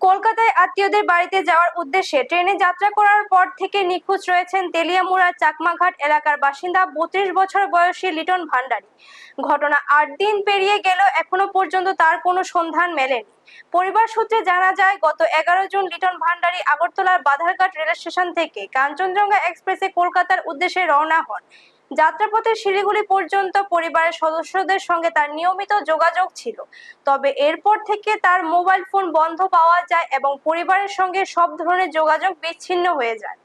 কলকাতায় আত্মীয়দের বাড়িতে যাওয়ার উদ্দেশ্যে ট্রেনে যাত্রা করার পর থেকে নিখোঁজ রয়েছেন তেলিয়ামুড়া চাকমাঘাট এলাকার বাসিন্দা 32 বছর বয়সী লিটন ভান্ডারী। ঘটনা 8 দিন পেরিয়ে গেল, এখনো পর্যন্ত তার কোনো সন্ধান মেলেনি। পরিবার সূত্রে জানা যায়, গত 11 জুন লিটন ভান্ডারী আগরতলার বাধারঘাট রেল স্টেশন থেকে কাঞ্চনজঙ্ঘা এক্সপ্রেসে কলকাতার উদ্দেশ্যে রওনা হন। যাত্রাপথে শিলিগুড়ি পর্যন্ত পরিবারের সদস্যদের সঙ্গে তার নিয়মিত যোগাযোগ ছিল। তবে এরপর থেকে তার মোবাইল ফোন বন্ধ পাওয়া যায় এবং পরিবারের সঙ্গে সব ধরনের যোগাযোগ বিচ্ছিন্ন হয়ে যায়।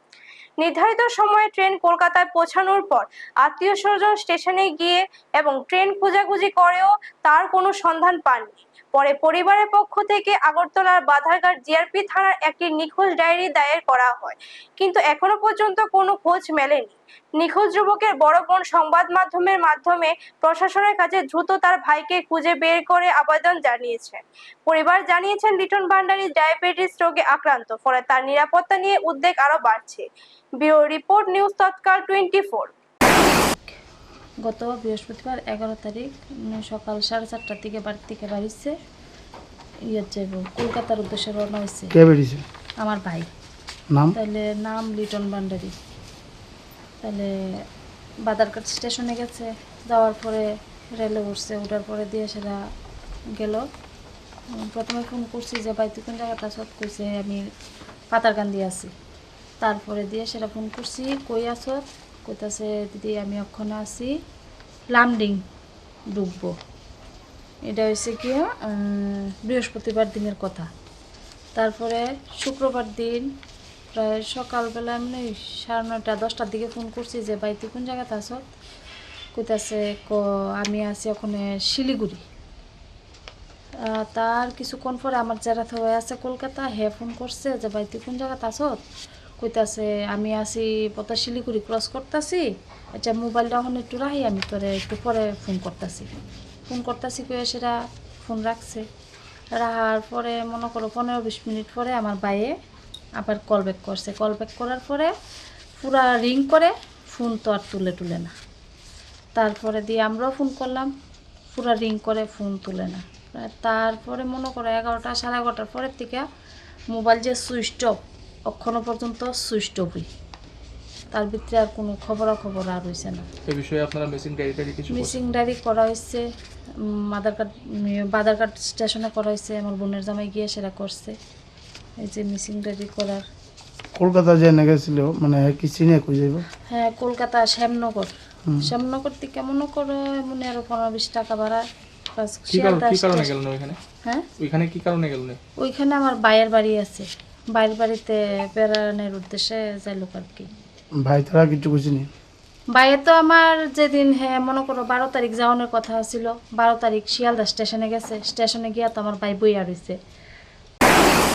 নির্ধারিত সময়ে ট্রেন কলকাতায় পৌঁছানোর পর আত্মীয় স্বজন স্টেশনে গিয়ে এবং ট্রেন খোঁজাখুঁজি করেও তার কোনো সন্ধান পাননি। পরে পরিবারের পক্ষ থেকে আগরতলার বাধারঘাট জিআরপি থানার একটি নিখোঁজ ডায়েরি দায়ের করা হয়, কিন্তু এখনো পর্যন্ত কোনো খোঁজ মেলেনি। নিখোঁজ যুবকের বড় বোন সংবাদ মাধ্যমের মাধ্যমে প্রশাসনের কাছে দ্রুত তার ভাইকে খুঁজে বের করে আবেদন জানিয়েছেন। পরিবার জানিয়েছেন, লিটন ভান্ডারী ডায়াবেটিস রোগে আক্রান্ত, ফলে তার নিরাপত্তা নিয়ে উদ্বেগ আরো বাড়ছে। ব্যুরো রিপোর্ট, নিউজ তৎকাল 24। গত বৃহস্পতিবার 11 তারিখ সকাল 4:30টার দিকে বাড়ি থেকে বাড়িছে যাব কলকাতার উদ্দেশ্যে রওনা হয়েছে। কে বেরিয়েছে? আমার ভাই। নাম? তাহলে নাম লিটন ভান্ডারী। তাহলে বাদারঘাট স্টেশনে গেছে, যাওয়ার পরে রেলে উঠছে, ওঠার পরে দিয়ে সেটা গেল। প্রথমে ফোন করছি যে ভাই তুই কোন জায়গাটা আছ, কইছে আমি পাতারকান্দি আছি। তারপরে দিয়ে সেটা ফোন করছি, কই আছ, কইতাছে দিদি আমি ওখানে আছি, লামডিং ঢুকবো। এটা হয়েছে কি বৃহস্পতিবার দিনের কথা। তারপরে শুক্রবার দিন প্রায় সকালবেলা আমি 9:30 10টার দিকে ফোন করছি যে ভাই তুই কোন জায়গাতে আছ, কইতাছে আমি আছি ওখানে শিলিগুড়ি। তার কিছুক্ষণ পরে আমার যারা হয়ে আছে কলকাতা, হে ফোন করছে যে ভাই তুই কোন জায়গাতে আছ, কইতাছে আমি আছি পথা শিলিগুড়ি ক্রস করতেছি, আচ্ছা মোবাইলটা এখন একটু রাখি, আমি তোরে একটু পরে ফোন করতেছি কয়ে সেটা ফোন রাখছে। রাখার পরে মনে করো 15-20 মিনিট পরে আমার ভাইয়ে আবার কল ব্যাক করছে। কল ব্যাক করার পরে পুরা রিং করে, ফোন তো আর তুলে না। তারপরে দিয়ে আমরাও ফোন করলাম, পুরা রিং করে ফোন তুলে না। তারপরে মনে করো 11টা 11:30 পরের থেকে মোবাইল যে সুইচ অফ, এখনো পর্যন্ত সুইচ অফই। তার ভিতরে আর কোনো খবর আর হয়েছে না। এই বিষয়ে আপনারা মিসিং ডায়েরি করা হয়েছে, বাদারঘাট স্টেশনে করা হয়েছে, আমার বোনের জামাই গিয়ে সেটা করছে। এই যে মিসিং ডায়েরি করার। কলকাতা যে গেছিল, মানে কি চিনে কই যাইব? হ্যাঁ, কলকাতা শ্যামনগর থেকে মনে করো এমন আরো 15-20 টাকা ভাড়া। কি কারণে গেলেন ওইখানে? হ্যাঁ, ওইখানে কি কারণে গেলেন? ওইখানে আমার ভাইয়ের বাড়ি আছে, ভাইয়ের বাড়িতে বেড়ানোর উদ্দেশ্যে যাইল আর কি। ভাই তারা কিছু বুঝিনি? ভাইয়ে তো আমার যেদিন মনে করো 12 তারিখ যাওয়ানোর কথা ছিল, 12 তারিখ শিয়ালদা স্টেশনে গেছে। স্টেশনে গিয়া তো আমার ভাই বইয়া রয়েছে।